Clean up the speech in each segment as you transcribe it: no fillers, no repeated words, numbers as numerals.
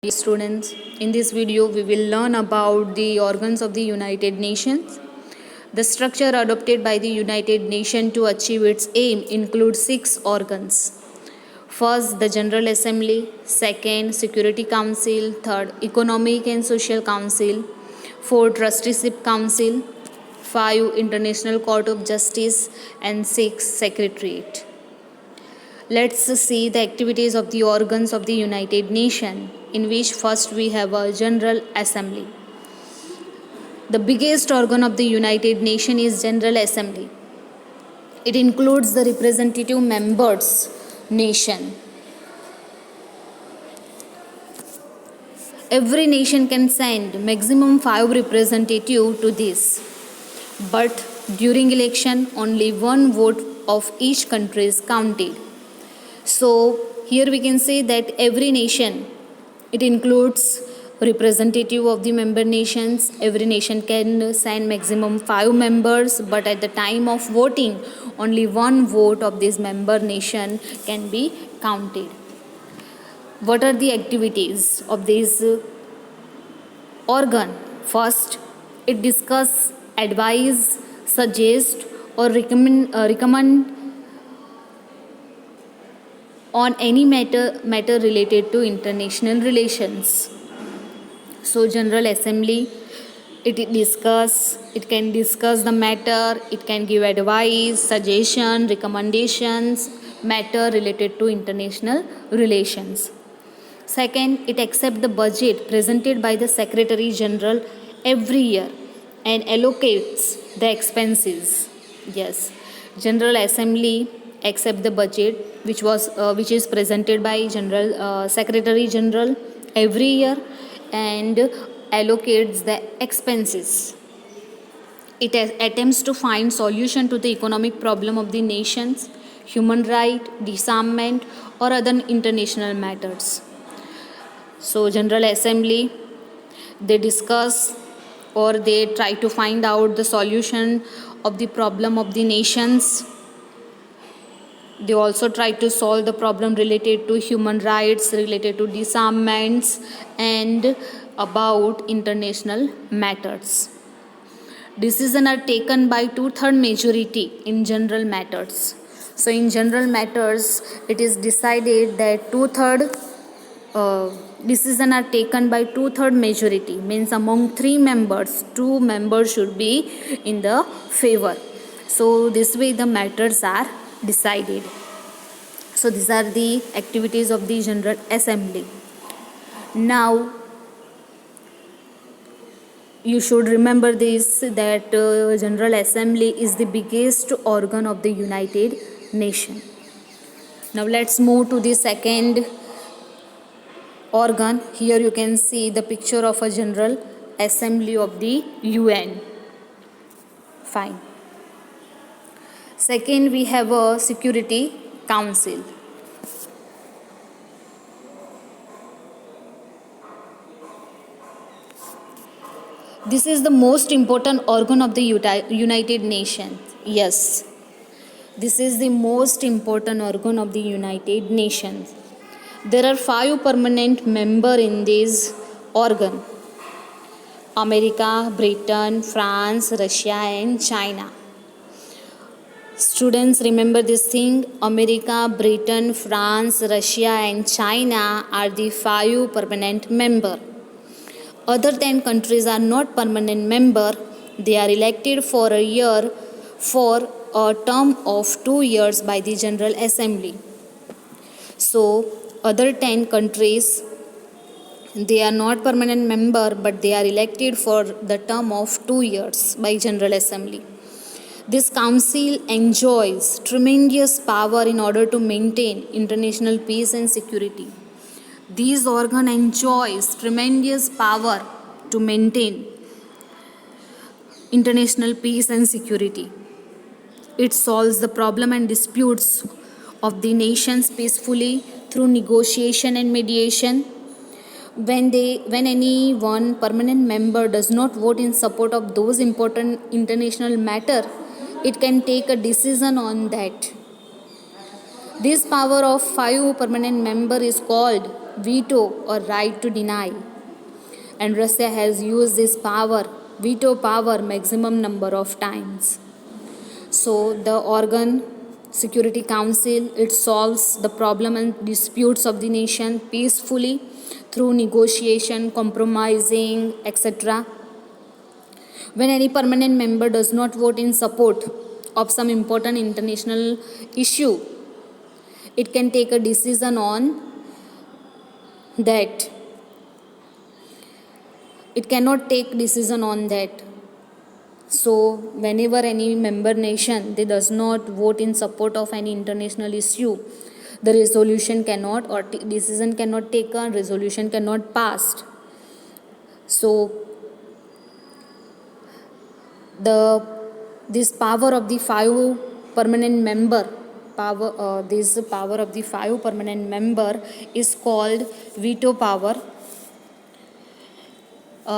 Dear students, in this video we will learn about the organs of the United Nations. The structure adopted by the United Nations to achieve its aim includes 6 organs. First, the General Assembly. Second, Security Council. Third, Economic and Social Council. Fourth, Trusteeship Council. 5, International Court of Justice. And 6, Secretariat. Let's see the activities of the organs of the United Nations, in which first we have a General Assembly. The biggest organ of the United Nations is General Assembly. It includes the representative members nation. Every nation can send maximum 5 representatives to this, but during election only one vote of each country is counted. So here we can say that every nation, it includes representative of the member nations. Every nation can send maximum 5 members, but at the time of voting only one vote of this member nation can be counted. What are the activities of this organ? First, it discuss, advise, suggest or recommend on any matter related to international relations. So General Assembly, it can discuss the matter, it can give advice, suggestion, recommendations, matter related to international relations. Second, it accepts the budget presented by the Secretary General every year and allocates the expenses. Yes, General Assembly accept the budget which is presented by Secretary General every year and allocates the expenses. It attempts to find solution to the economic problem of the nations, human right, disarmament or other international matters. So General Assembly, they discuss or they try to find out the solution of the problem of the nations. They also try to solve the problem related to human rights, related to disarmaments and about international matters. Decisions are taken by 2/3 majority in general matters. So in general matters, it is decided that 2/3 decisions are taken by 2/3 majority, means among 3 members, 2 members should be in the favor. So this way the matters are decided. So these are the activities of the General Assembly. Now you should remember this, that General Assembly is the biggest organ of the United Nations. Now let's move to the second organ. Here you can see the picture of a General Assembly of the UN. Fine. Second, we have a Security Council. This is the most important organ of the United Nations. Yes, this is the most important organ of the United Nations. There are 5 permanent members in this organ: America, Britain, France, Russia and China. Students, remember this thing: America, Britain, France, Russia and China are the 5 permanent members. Other 10 countries are not permanent members. They are elected for a year for a term of 2 years by the General Assembly. So other 10 countries, they are not permanent member, but they are elected for the term of 2 years by General Assembly. This council enjoys tremendous power in order to maintain international peace and security. This organ enjoys tremendous power to maintain international peace and security. It solves the problem and disputes of the nations peacefully through negotiation and mediation. When any one permanent member does not vote in support of those important international matter, it can take a decision on that. This power of 5 permanent members is called veto or right to deny. And Russia has used this power, veto power, maximum number of times. So the organ Security Council, it solves the problem and disputes of the nation peacefully through negotiation, compromising, etc. When any permanent member does not vote in support of some important international issue, it can take a decision on that. It cannot take decision on that. So whenever any member nation they does not vote in support of any international issue, the resolution cannot or decision cannot taken, resolution cannot passed. So this power of the five permanent member this power of the five permanent member is called veto power.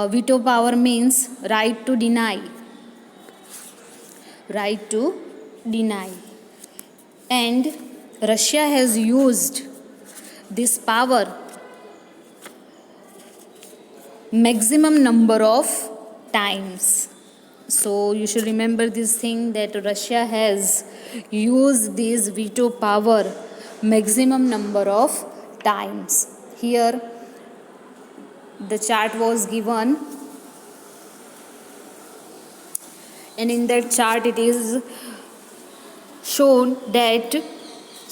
Veto power means right to deny, and Russia has used this power maximum number of times. So you should remember this thing, that Russia has used this veto power maximum number of times. Here the chart was given, and in that chart it is shown that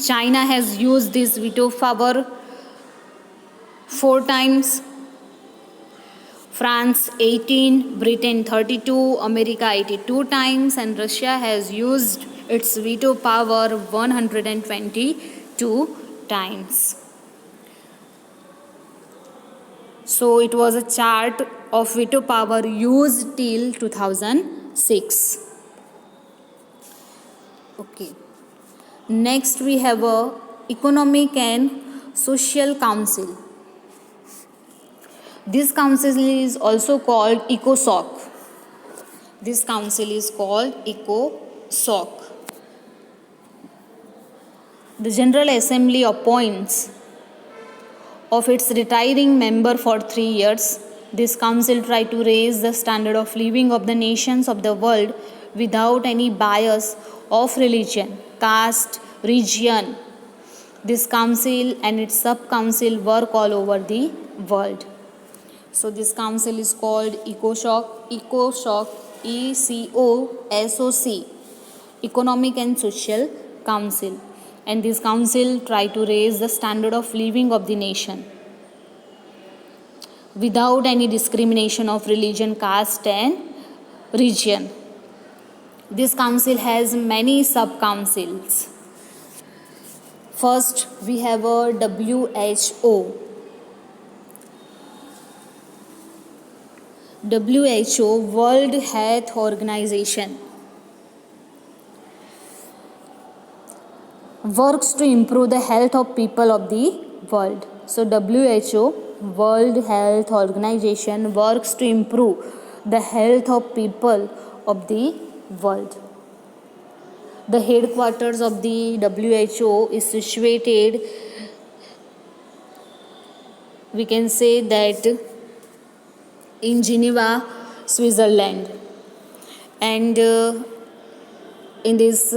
China has used this veto power 4 times, France 18, Britain 32, America 82 times, and Russia has used its veto power 122 times. So it was a chart of veto power used till 2006. Okay. Next we have a Economic and Social Council. This council is also called ECOSOC. This council is called ECOSOC. The General Assembly appoints of its retiring member for 3 years. This council tries to raise the standard of living of the nations of the world without any bias of religion, caste, region. This council and its sub-council work all over the world. So this council is called ECOSOC, ECOSOC, Economic and Social Council. And this council try to raise the standard of living of the nation without any discrimination of religion, caste and region. This council has many sub-councils. First, we have a WHO. WHO, World Health Organization, works to improve the health of people of the world. So WHO, World Health Organization, works to improve the health of people of the world. The headquarters of the WHO is situated, we can say that, in Geneva, Switzerland. And in this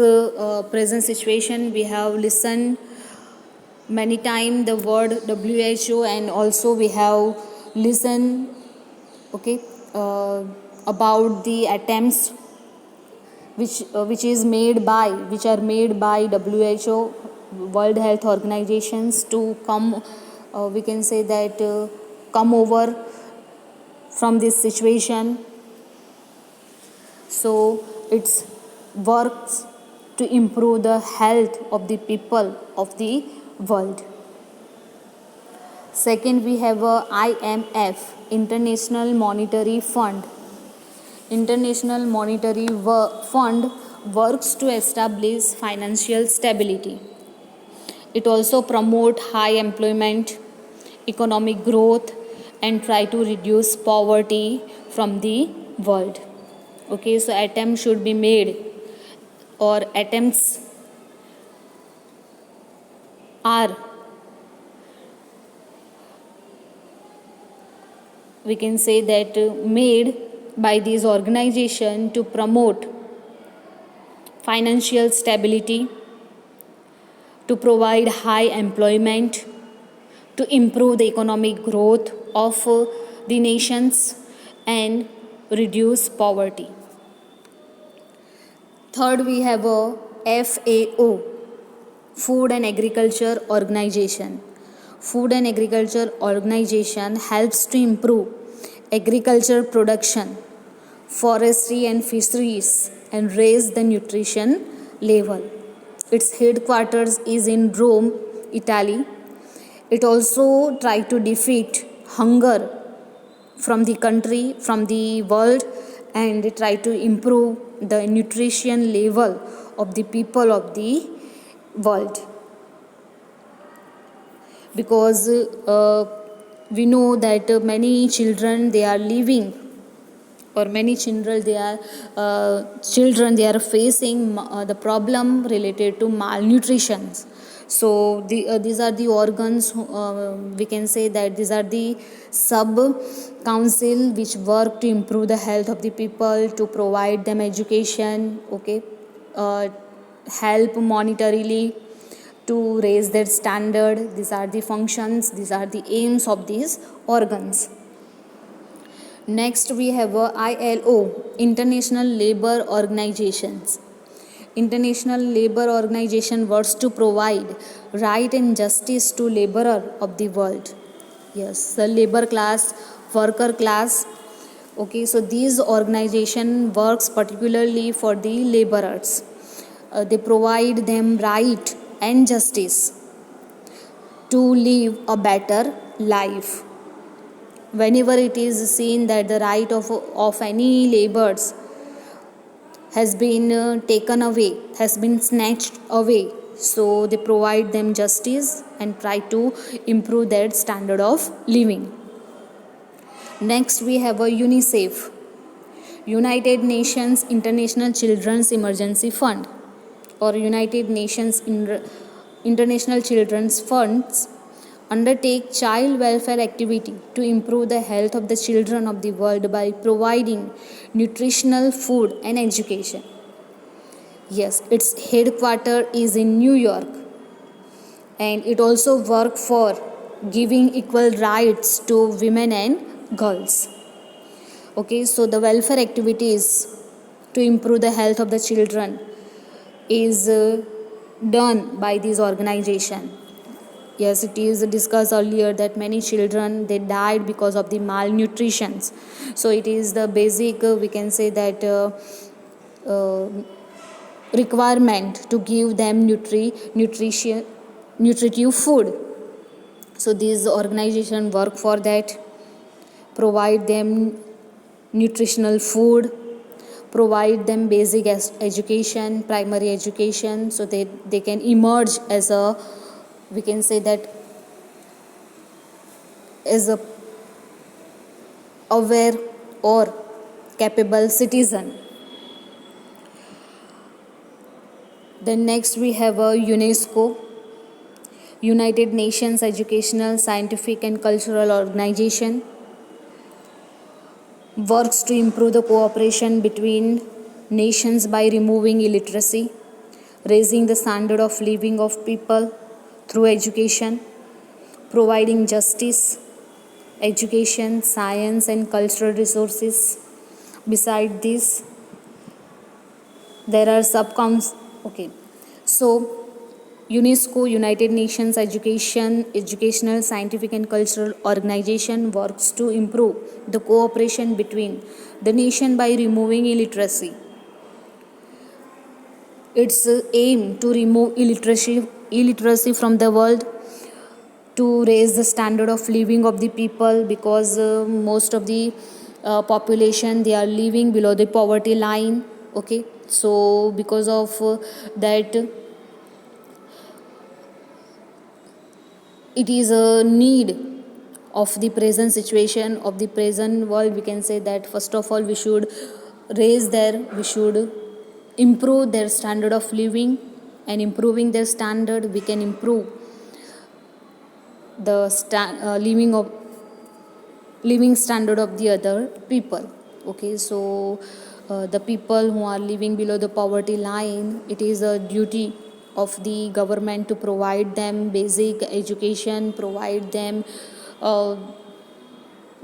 present situation, we have listened many times the word WHO, and also we have listened about the attempts which are made by WHO, World Health Organizations, to come we can say that come over from this situation. So it works to improve the health of the people of the world. Second, we have a IMF, International Monetary Fund. International Monetary Fund works to establish financial stability. It also promotes high employment, economic growth, and try to reduce poverty from the world. Okay, so attempts should be made, or attempts are we can say that made by these organization to promote financial stability, to provide high employment, to improve the economic growth of the nations and reduce poverty. Third, we have a FAO, Food and Agriculture Organization. Food and Agriculture Organization helps to improve agriculture production, forestry and fisheries, and raise the nutrition level. Its headquarters is in Rome, Italy. It also tried to defeat hunger from the country, from the world, and they try to improve the nutrition level of the people of the world. Because we know that many children they are living, or many children they are facing the problem related to malnutrition. So these are the organs, we can say that these are the sub council which work to improve the health of the people, to provide them education, okay, help monetarily to raise their standard. These are the functions, these are the aims of these organs. Next, we have ILO, International Labour Organizations. International Labour Organization works to provide right and justice to laborer of the world. Yes, the labor class, worker class. Okay, so these organization works particularly for the laborers. They provide them right and justice to live a better life. Whenever it is seen that the right of any laborers has been taken away, has been snatched away, so they provide them justice and try to improve their standard of living. Next, we have a UNICEF, United Nations International Children's Emergency Fund, or United Nations International Children's Funds undertake child welfare activity to improve the health of the children of the world by providing nutritional food and education. Yes, its headquarters is in New York, and it also works for giving equal rights to women and girls. Okay, so the welfare activities to improve the health of the children is done by this organization. Yes, it is discussed earlier that many children they died because of the malnutrition. So it is the basic we can say that requirement to give them nutritive food. So these organization work for that, provide them nutritional food, provide them basic education, primary education, so they can emerge as a, we can say that, as a aware or capable citizen. Then next we have a UNESCO, United Nations Educational, Scientific and Cultural Organization, works to improve the cooperation between nations by removing illiteracy, raising the standard of living of people through education, providing justice, education, science and cultural resources. Beside this, there are okay. So UNESCO, United Nations Educational, Scientific and Cultural Organization works to improve the cooperation between the nation by removing illiteracy. Its aim to remove illiteracy from the world, to raise the standard of living of the people, because most of the population they are living below the poverty line. Okay, so because of that, it is a need of the present situation of the present world. We can say that first of all we should we should improve their standard of living, and improving their standard we can improve the living of living standard of the other people. Okay, so the people who are living below the poverty line, it is a duty of the government to provide them basic education, provide them uh,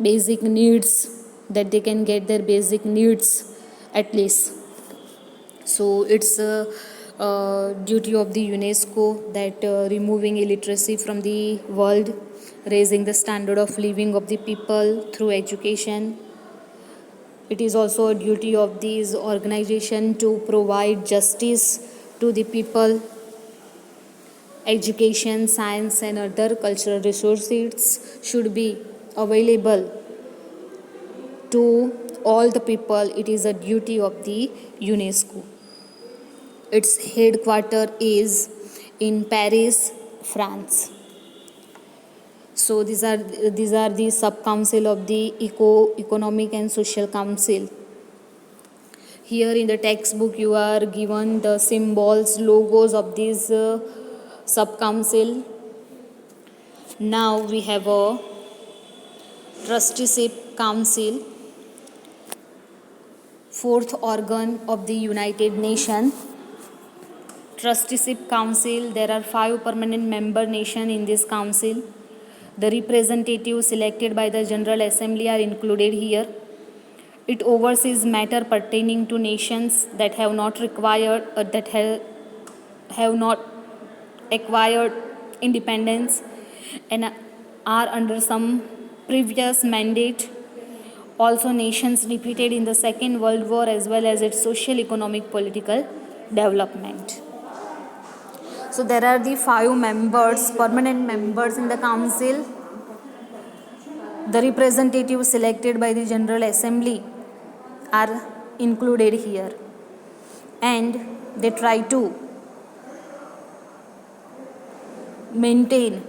basic needs, that they can get their basic needs at least. So it's a duty of the UNESCO that removing illiteracy from the world, raising the standard of living of the people through education. It is also a duty of these organization to provide justice to the people. Education, science and other cultural resources should be available to all the people. It is a duty of the UNESCO. Its headquarters is in Paris, France. So these are the sub council of the economic and social council. Here in the textbook you are given the symbols, logos of these sub council. Now we have a trusteeship council, fourth organ of the United Nations. Trusteeship council, there are 5 permanent member nations in this council. The representatives selected by the General Assembly are included here. It oversees matter pertaining to nations that have not not acquired independence and are under some previous mandate. Also nations defeated in the Second World War, as well as its social, economic, political development. So there are the 5 members, permanent members in the council. The representatives selected by the General Assembly are included here, and they try to maintain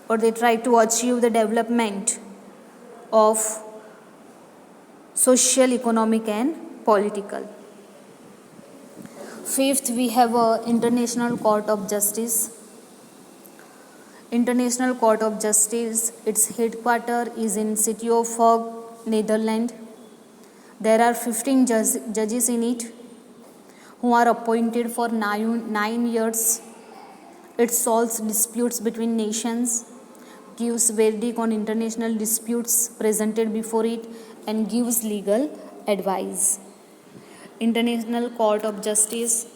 or they try to achieve the development of social, economic and political. Fifth, we have a International Court of Justice. International Court of Justice, its headquarters is in city of Hague, Netherlands. There are 15 judges in it who are appointed for 9 years. It solves disputes between nations, gives verdict on international disputes presented before it, and gives legal advice. International Court of Justice,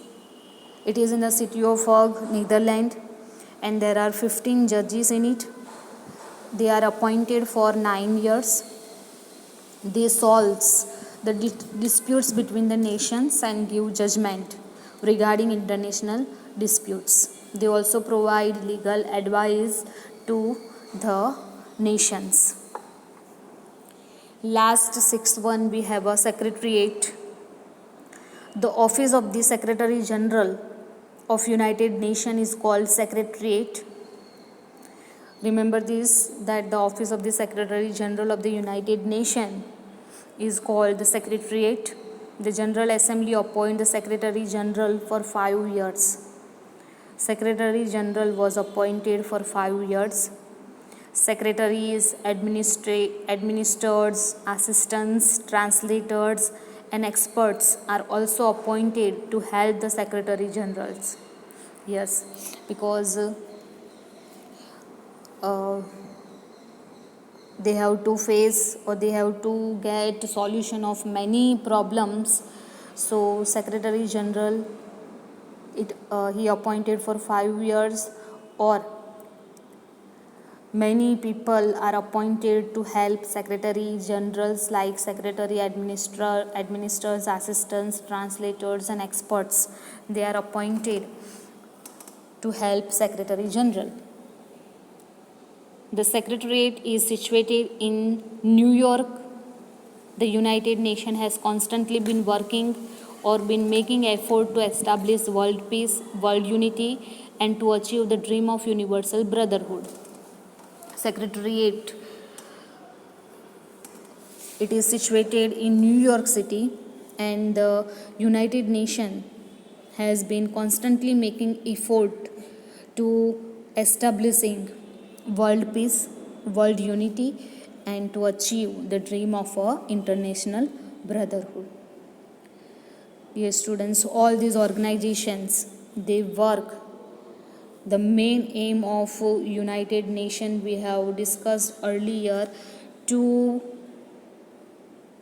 it is in the city of Hague, Netherlands, and there are 15 judges in it. They are appointed for 9 years. They solve the disputes between the nations and give judgment regarding international disputes. They also provide legal advice to the nations. Last, sixth one, we have a Secretariat. The office of the Secretary General of United Nations is called Secretariat. Remember this, that the office of the Secretary General of the United Nations is called the Secretariat. The General Assembly appoints the Secretary General for 5 years. Secretary General was appointed for 5 years. Secretaries, administrators, assistants, translators, and experts are also appointed to help the Secretary Generals. Yes, because they have to face or they have to get solution of many problems. So Secretary General, he appointed for 5 years, or many people are appointed to help Secretary Generals like Secretary, administrators, assistants, translators and experts. They are appointed to help Secretary General. The Secretariat is situated in New York. The United Nations has constantly been working or been making effort to establish world peace, world unity, and to achieve the dream of universal brotherhood. Secretariat, it is situated in New York City, and the United Nations has been constantly making effort to establishing world peace, world unity, and to achieve the dream of a international brotherhood. Dear students, all these organizations, they work. The main aim of United Nations we have discussed earlier, to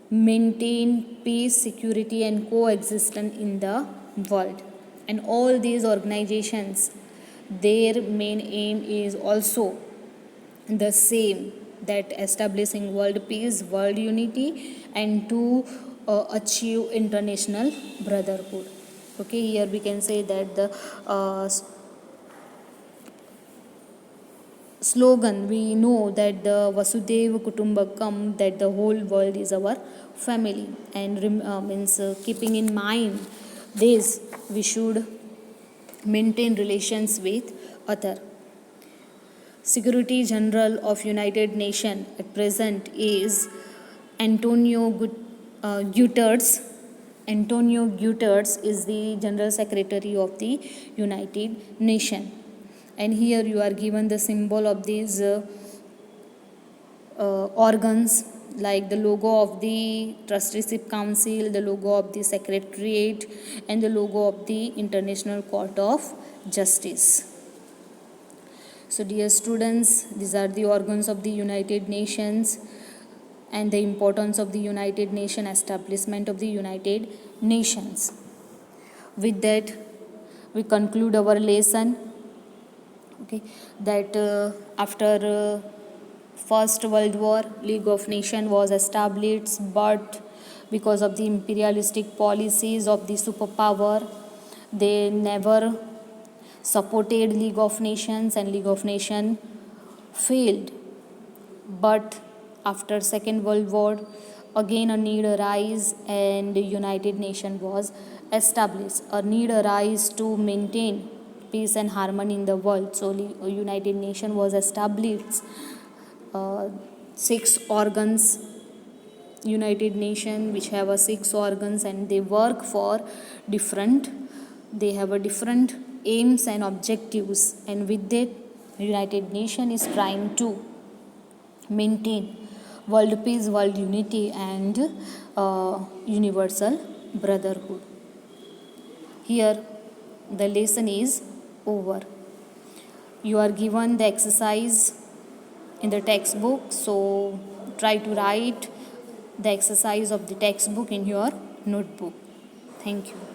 maintain peace, security and coexistence in the world. And all these organizations, their main aim is also the same, that establishing world peace, world unity and to achieve international brotherhood. Okay, here we can say that the slogan, we know that the Vasudhaiva Kutumbakam, that the whole world is our family, and means keeping in mind this, we should maintain relations with other. Secretary General of United Nations at present is Antonio Guterres. Antonio Guterres is the General Secretary of the United Nations. And here you are given the symbol of these organs, like the logo of the Trusteeship Council, the logo of the Secretariat and the logo of the International Court of Justice. So dear students, these are the organs of the United Nations and the importance of the United Nations, establishment of the United Nations. With that, we conclude our lesson. Okay, that after First World War, League of Nations was established, but because of the imperialistic policies of the superpower, they never supported League of Nations and League of Nations failed. But after Second World War, again a need arose and the United Nations was established. A need arose to maintain peace and harmony in the world. So United Nations was established. 6 organs, United Nations, which have 6 organs, and they work for different, they have a different aims and objectives, and with that United Nations is trying to maintain world peace, world unity and universal brotherhood. Here the lesson is over. You are given the exercise in the textbook, so try to write the exercise of the textbook in your notebook. Thank you.